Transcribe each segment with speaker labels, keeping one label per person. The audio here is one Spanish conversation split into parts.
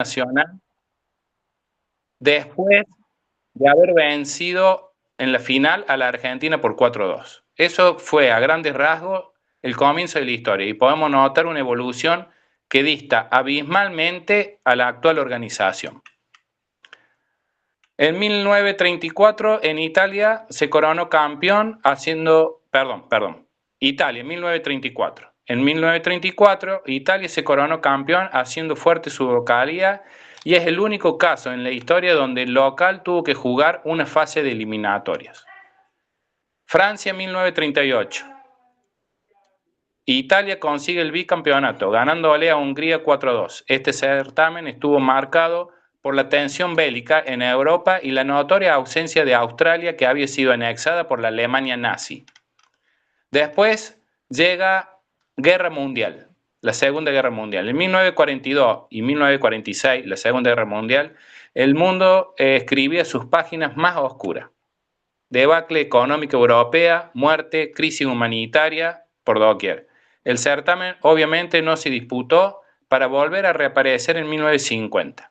Speaker 1: nacional después de haber vencido en la final a la Argentina por 4-2. Eso fue a grandes rasgos el comienzo de la historia y podemos notar una evolución que dista abismalmente a la actual organización. En 1934 en Italia se coronó campeón haciendo, Italia en 1934. En 1934 Italia se coronó campeón haciendo fuerte su localía y es el único caso en la historia donde el local tuvo que jugar una fase de eliminatorias. Francia 1938. Italia consigue el bicampeonato, ganándole a Hungría 4-2. Este certamen estuvo marcado por la tensión bélica en Europa y la notoria ausencia de Australia, que había sido anexada por la Alemania nazi. Después llega Guerra Mundial, la Segunda Guerra Mundial. En 1942 y 1946, la Segunda Guerra Mundial, el mundo escribía sus páginas más oscuras. Debacle económica europea, muerte, crisis humanitaria por doquier. El certamen obviamente no se disputó para volver a reaparecer en 1950.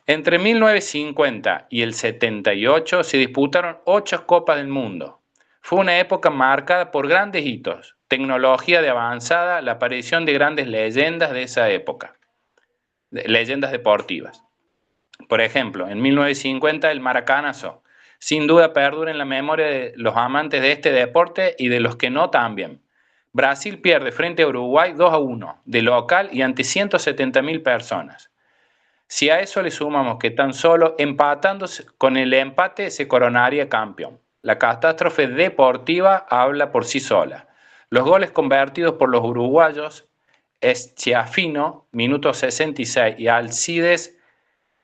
Speaker 1: Entre 1950 y el 78 se disputaron 8 Copas del Mundo. Fue una época marcada por grandes hitos, tecnología de avanzada, la aparición de grandes leyendas de esa época, leyendas deportivas. Por ejemplo, en 1950 el maracanazo, sin duda perdura en la memoria de los amantes de este deporte y de los que no también. Brasil pierde frente a Uruguay 2-1, de local y ante 170.000 personas. Si a eso le sumamos que tan solo empatándose con el empate se coronaría campeón. La catástrofe deportiva habla por sí sola. Los goles convertidos por los uruguayos, Schiaffino, minuto 66, y Alcides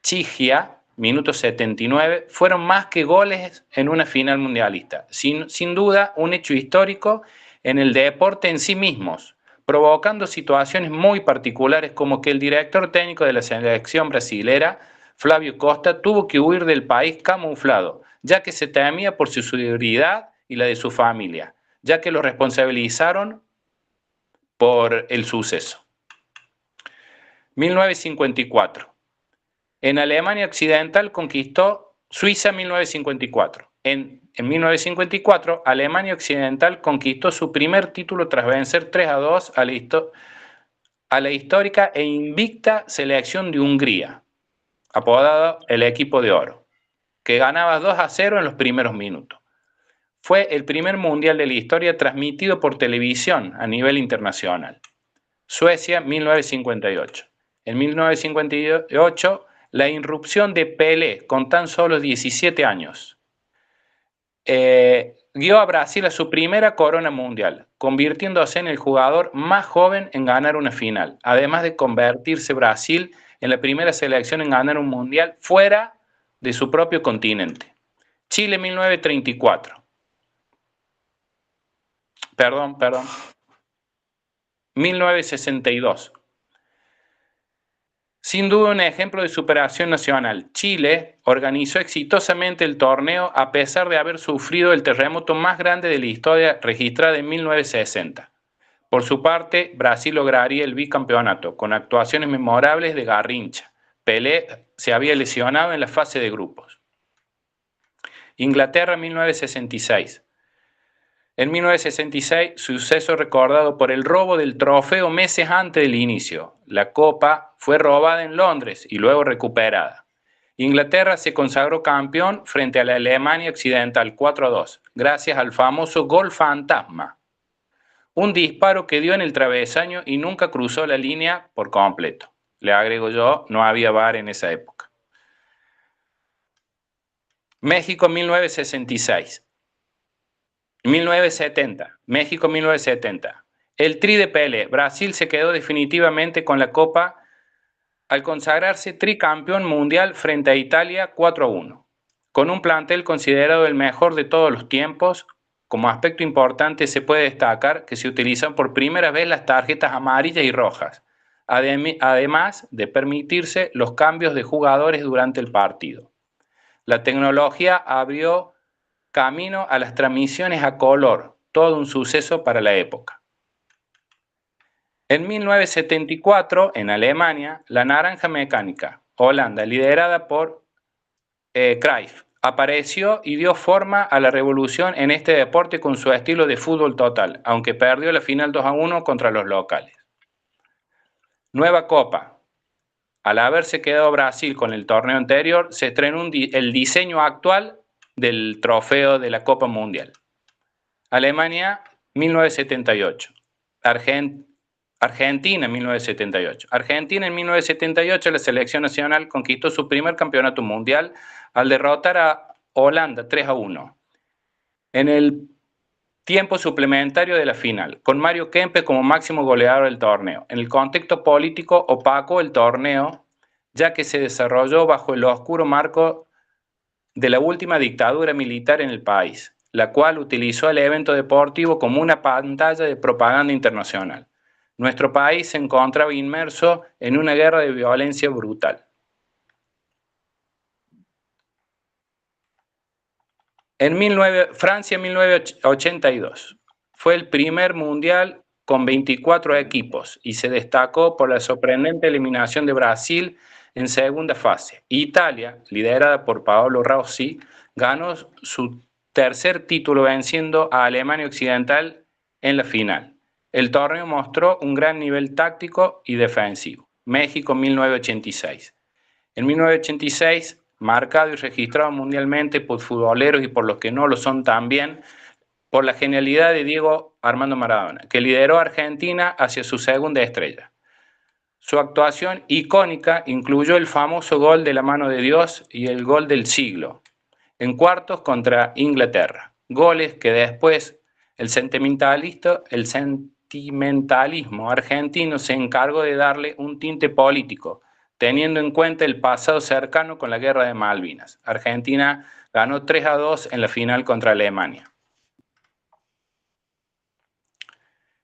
Speaker 1: Chigia, minuto 79, fueron más que goles en una final mundialista. Sin duda, un hecho histórico en el deporte en sí mismos, provocando situaciones muy particulares como que el director técnico de la selección brasilera, Flavio Costa, tuvo que huir del país camuflado, ya que se temía por su seguridad y la de su familia, ya que lo responsabilizaron por el suceso. 1954. En Alemania Occidental conquistó Suiza 1954. En 1954, Alemania Occidental conquistó su primer título tras vencer 3-2 a la histórica e invicta selección de Hungría, apodada el equipo de oro, que ganaba 2-0 en los primeros minutos. Fue el primer mundial de la historia transmitido por televisión a nivel internacional. Suecia 1958. En 1958, la irrupción de Pelé con tan solo 17 años guió a Brasil a su primera corona mundial, convirtiéndose en el jugador más joven en ganar una final, además de convertirse Brasil en la primera selección en ganar un mundial fuera de su propio continente. Chile 1934. 1962. Sin duda un ejemplo de superación nacional. Chile organizó exitosamente el torneo a pesar de haber sufrido el terremoto más grande de la historia registrada en 1960. Por su parte, Brasil lograría el bicampeonato con actuaciones memorables de Garrincha. Pelé se había lesionado en la fase de grupos. Inglaterra 1966. En 1966, suceso recordado por el robo del trofeo meses antes del inicio. La copa fue robada en Londres y luego recuperada. Inglaterra se consagró campeón frente a la Alemania Occidental 4-2, gracias al famoso gol fantasma. Un disparo que dio en el travesaño y nunca cruzó la línea por completo. Le agrego yo, no había VAR en esa época. México 1966. 1970, México 1970. El tri de Pelé, Brasil se quedó definitivamente con la copa al consagrarse tricampeón mundial frente a Italia 4-1. Con un plantel considerado el mejor de todos los tiempos, como aspecto importante se puede destacar que se utilizan por primera vez las tarjetas amarillas y rojas, además de permitirse los cambios de jugadores durante el partido. La tecnología abrió camino a las transmisiones a color, todo un suceso para la época. En 1974, en Alemania, la naranja mecánica, Holanda, liderada por Cruyff, apareció y dio forma a la revolución en este deporte con su estilo de fútbol total, aunque perdió la final 2-1 contra los locales. Nueva Copa. Al haberse quedado Brasil con el torneo anterior, se estrenó el diseño actual del trofeo de la Copa Mundial. Alemania, 1978. Argentina en 1978. Argentina en 1978, la selección nacional conquistó su primer campeonato mundial al derrotar a Holanda 3-1 en el tiempo suplementario de la final, con Mario Kempes como máximo goleador del torneo. En el contexto político opacó el torneo, ya que se desarrolló bajo el oscuro marco de la última dictadura militar en el país, la cual utilizó el evento deportivo como una pantalla de propaganda internacional. Nuestro país se encontraba inmerso en una guerra de violencia brutal. Francia en 1982 fue el primer mundial con 24 equipos y se destacó por la sorprendente eliminación de Brasil en segunda fase. Italia, liderada por Paolo Rossi, ganó su tercer título venciendo a Alemania Occidental en la final. El torneo mostró un gran nivel táctico y defensivo. México 1986. En 1986, marcado y registrado mundialmente por futboleros y por los que no lo son también, por la genialidad de Diego Armando Maradona, que lideró a Argentina hacia su segunda estrella. Su actuación icónica incluyó el famoso gol de la mano de Dios y el gol del siglo, en cuartos contra Inglaterra. Goles que después el sentimentalismo argentino se encargó de darle un tinte político, teniendo en cuenta el pasado cercano con la Guerra de Malvinas. Argentina ganó 3-2 en la final contra Alemania.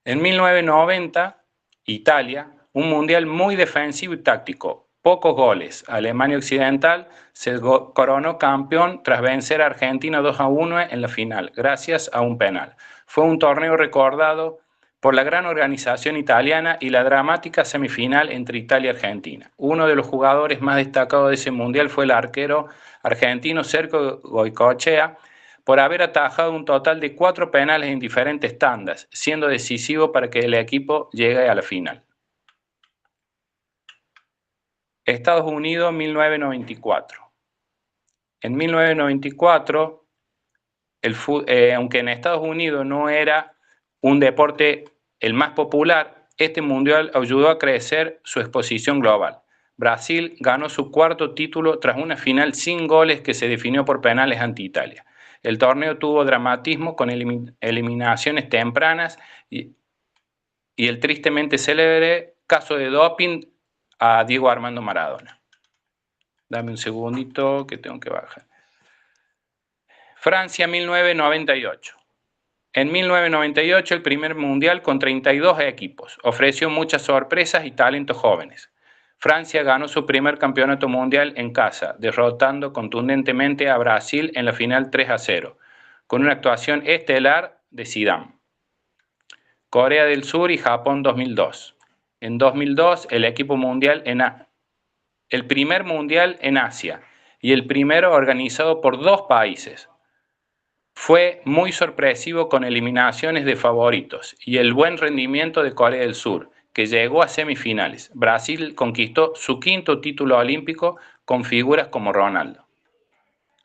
Speaker 1: En 1990, Italia, un mundial muy defensivo y táctico, pocos goles. Alemania Occidental se coronó campeón tras vencer a Argentina 2-1 en la final, gracias a un penal. Fue un torneo recordado por la gran organización italiana y la dramática semifinal entre Italia y Argentina. Uno de los jugadores más destacados de ese mundial fue el arquero argentino Sergio Goycochea, por haber atajado un total de 4 penales en diferentes tandas, siendo decisivo para que el equipo llegue a la final. Estados Unidos, 1994. En 1994, aunque en Estados Unidos no era un deporte el más popular, este mundial ayudó a crecer su exposición global. Brasil ganó su cuarto título tras una final sin goles que se definió por penales ante Italia. El torneo tuvo dramatismo con eliminaciones tempranas y el tristemente célebre caso de doping a Diego Armando Maradona. Dame un segundito que tengo que bajar. Francia 1998. En 1998 el primer mundial con 32 equipos. Ofreció muchas sorpresas y talentos jóvenes. Francia ganó su primer campeonato mundial en casa, derrotando contundentemente a Brasil en la final 3-0, con una actuación estelar de Zidane. Corea del Sur y Japón 2002. En 2002 el equipo mundial el primer mundial en Asia y el primero organizado por 2 países. Fue muy sorpresivo con eliminaciones de favoritos y el buen rendimiento de Corea del Sur, que llegó a semifinales. Brasil conquistó su 5º título olímpico con figuras como Ronaldo.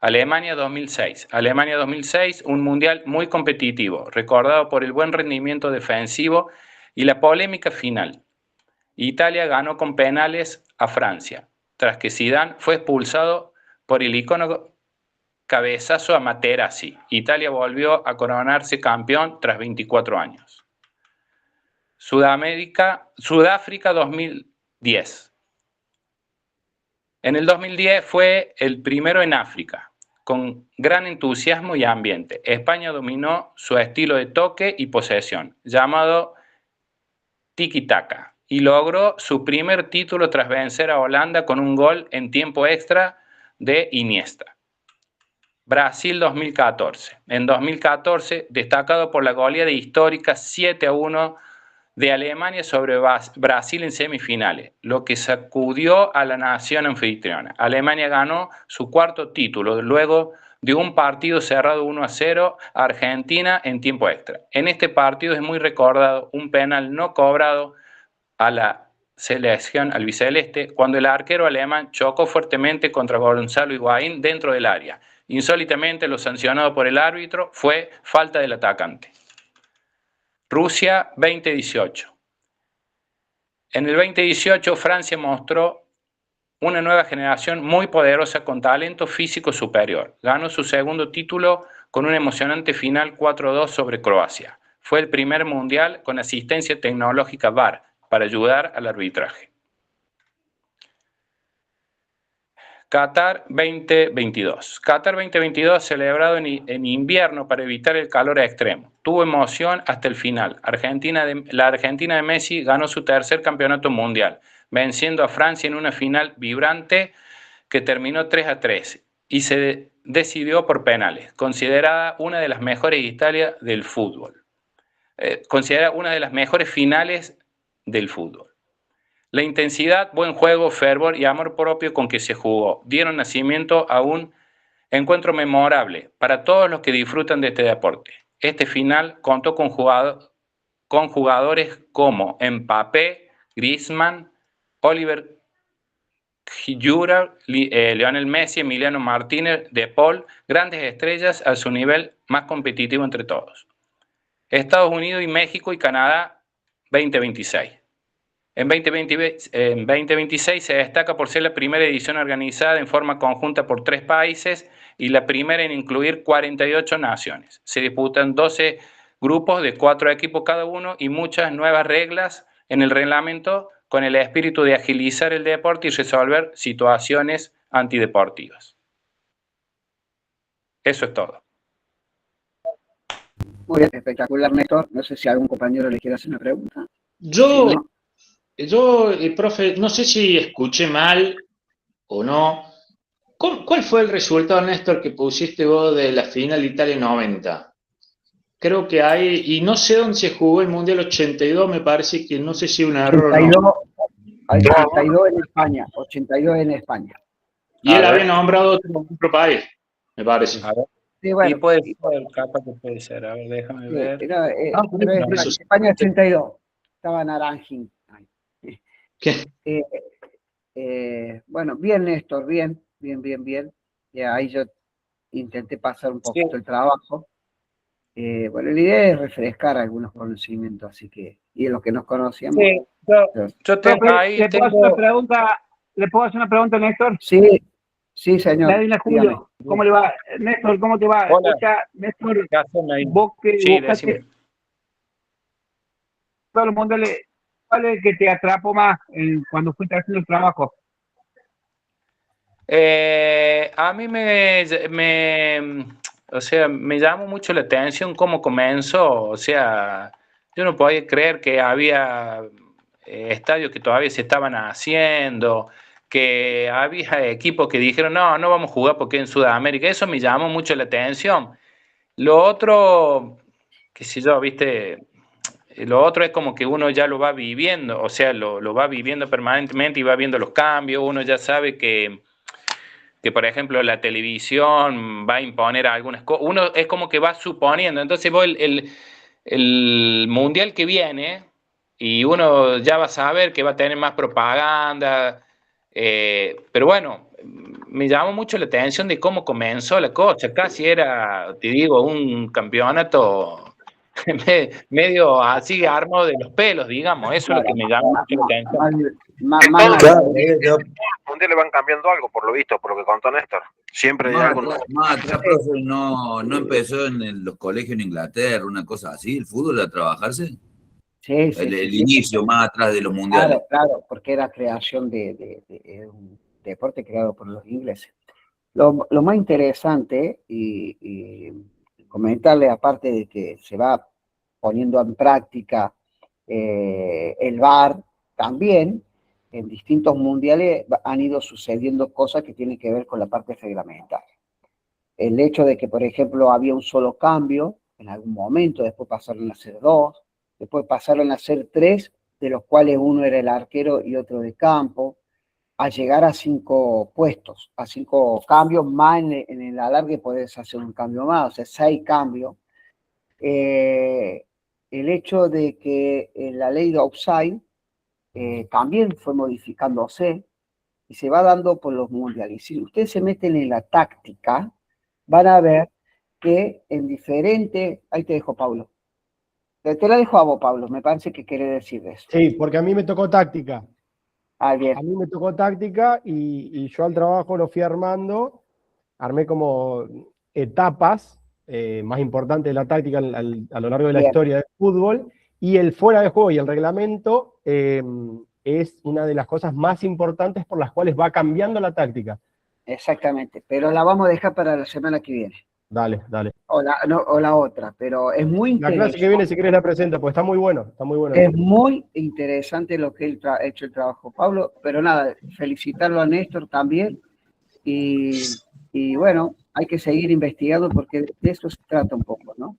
Speaker 1: Alemania 2006. Alemania 2006, un mundial muy competitivo, recordado por el buen rendimiento defensivo y la polémica final. Italia ganó con penales a Francia, tras que Zidane fue expulsado por el icono cabezazo a Materazzi. Italia volvió a coronarse campeón tras 24 años. Sudáfrica 2010. En el 2010 fue el primero en África, con gran entusiasmo y ambiente. España dominó su estilo de toque y posesión, llamado tiki-taka, y logró su primer título tras vencer a Holanda con un gol en tiempo extra de Iniesta. Brasil 2014. En 2014, destacado por la goleada histórica 7-1 de Alemania sobre Brasil en semifinales, lo que sacudió a la nación anfitriona. Alemania ganó su cuarto título luego de un partido cerrado 1-0 a Argentina en tiempo extra. En este partido es muy recordado un penal no cobrado a la selección albiceleste cuando el arquero alemán chocó fuertemente contra Gonzalo Higuaín dentro del área. Insólitamente, lo sancionado por el árbitro fue falta del atacante. Rusia 2018. En el 2018, Francia mostró una nueva generación muy poderosa con talento físico superior. Ganó su segundo título con un emocionante final 4-2 sobre Croacia. Fue el primer mundial con asistencia tecnológica VAR para ayudar al arbitraje. Qatar 2022. Qatar 2022 celebrado en invierno para evitar el calor extremo. Tuvo emoción hasta el final. La Argentina de Messi ganó su tercer campeonato mundial, venciendo a Francia en una final vibrante que terminó 3-3 y se decidió por penales, considerada una de las mejores historias del fútbol. Considerada una de las mejores finales del fútbol. La intensidad, buen juego, fervor y amor propio con que se jugó dieron nacimiento a un encuentro memorable para todos los que disfrutan de este deporte. Este final contó con jugadores como Mbappé, Griezmann, Oliver Giroud, Lionel Messi, Emiliano Martínez, De Paul, grandes estrellas a su nivel más competitivo entre todos. Estados Unidos y México y Canadá 2026. En 2026 se destaca por ser la primera edición organizada en forma conjunta por 3 países y la primera en incluir 48 naciones. Se disputan 12 grupos de 4 equipos cada uno y muchas nuevas reglas en el reglamento con el espíritu de agilizar el deporte y resolver situaciones antideportivas. Eso es todo.
Speaker 2: Muy bien, espectacular, Néstor. No sé si algún compañero le quiere hacer una pregunta.
Speaker 3: Yo,
Speaker 2: Si no,
Speaker 3: profe, no sé si escuché mal o no. ¿Cuál fue el resultado, Néstor, que pusiste vos de la final Italia 90? Creo que hay, y no sé dónde se jugó el Mundial 82, me parece que no sé si un error o no.
Speaker 2: 82 en España, 82 en España.
Speaker 3: Y él había nombrado otro país, me parece.
Speaker 1: A ver.
Speaker 2: Sí, bueno,
Speaker 1: y puede ser, capaz que puede ser. A ver, déjame ver.
Speaker 2: Pero,
Speaker 3: por eso.
Speaker 2: España 82, estaba Naranjín.
Speaker 3: ¿Qué?
Speaker 2: Bueno, bien, Néstor, bien. Ahí yo intenté pasar un poquito el trabajo. Bueno, la idea es refrescar algunos conocimientos, así que, y en los que nos conocíamos.
Speaker 1: Sí, yo tengo ahí.
Speaker 4: ¿Le puedo hacer una pregunta, Néstor?
Speaker 2: Sí, señor.
Speaker 4: Nadine Julio, ¿cómo le va? Néstor, ¿cómo te va?
Speaker 1: Hola.
Speaker 4: Escucha, Néstor, vos
Speaker 1: Sí,
Speaker 4: buscaste
Speaker 1: decime.
Speaker 4: todo el mundo, ¿cuál es el que te atrapó más cuando fuiste haciendo el trabajo?
Speaker 1: A mí me llamó mucho la atención cómo comenzó. O sea, yo no podía creer que había estadios que todavía se estaban haciendo, que había equipos que dijeron, no vamos a jugar porque en Sudamérica. Eso me llamó mucho la atención. Lo otro, qué sé yo, viste, lo otro es como que uno ya lo va viviendo, o sea, lo va viviendo permanentemente y va viendo los cambios. Uno ya sabe que por ejemplo la televisión va a imponer algunas cosas, uno es como que va suponiendo, entonces vos el mundial que viene y uno ya va a saber que va a tener más propaganda, pero bueno, me llamó mucho la atención de cómo comenzó la cosa, casi era, te digo, un campeonato medio así armado de los pelos, digamos, eso es lo que me llamó mucho la atención.
Speaker 5: Los mundiales van cambiando algo, por lo visto, por lo que contó Néstor. Siempre hay algo nuevo.
Speaker 6: Más atrás, profe, no empezó en los colegios en Inglaterra, una cosa así, el fútbol a trabajarse.
Speaker 2: Sí,
Speaker 6: El inicio más atrás de los mundiales.
Speaker 2: Claro, porque era creación de un deporte creado por los ingleses. Lo más interesante, y comentarle, aparte de que se va poniendo en práctica el VAR, también en distintos mundiales han ido sucediendo cosas que tienen que ver con la parte reglamentaria. El hecho de que, por ejemplo, había un solo cambio en algún momento, después pasaron a ser 2, después pasaron a ser 3, de los cuales uno era el arquero y otro de campo, a llegar a 5 puestos, a 5 cambios más en el alargue podés hacer un cambio más, o sea, 6 cambios. El hecho de que la ley de offside también fue modificándose y se va dando por los mundiales. Si ustedes se meten en la táctica, van a ver que en diferente... Ahí te dejo, Pablo. Te la dejo a vos, Pablo, me parece que querés decir eso.
Speaker 7: Sí, porque a mí me tocó táctica.
Speaker 2: Bien.
Speaker 7: A mí me tocó táctica y yo al trabajo lo fui armando, armé como etapas más importantes de la táctica a lo largo de la historia del fútbol, y el fuera de juego y el reglamento es una de las cosas más importantes por las cuales va cambiando la táctica.
Speaker 2: Exactamente, pero la vamos a dejar para la semana que viene.
Speaker 7: Dale, dale.
Speaker 2: O la otra, pero es muy interesante.
Speaker 7: La clase que viene, si querés, la presenta, pues está muy bueno. Está muy bueno.
Speaker 2: Es muy interesante lo que él ha hecho el trabajo, Pablo, pero nada, felicitarlo a Néstor también. Y bueno, hay que seguir investigando porque de eso se trata un poco, ¿no?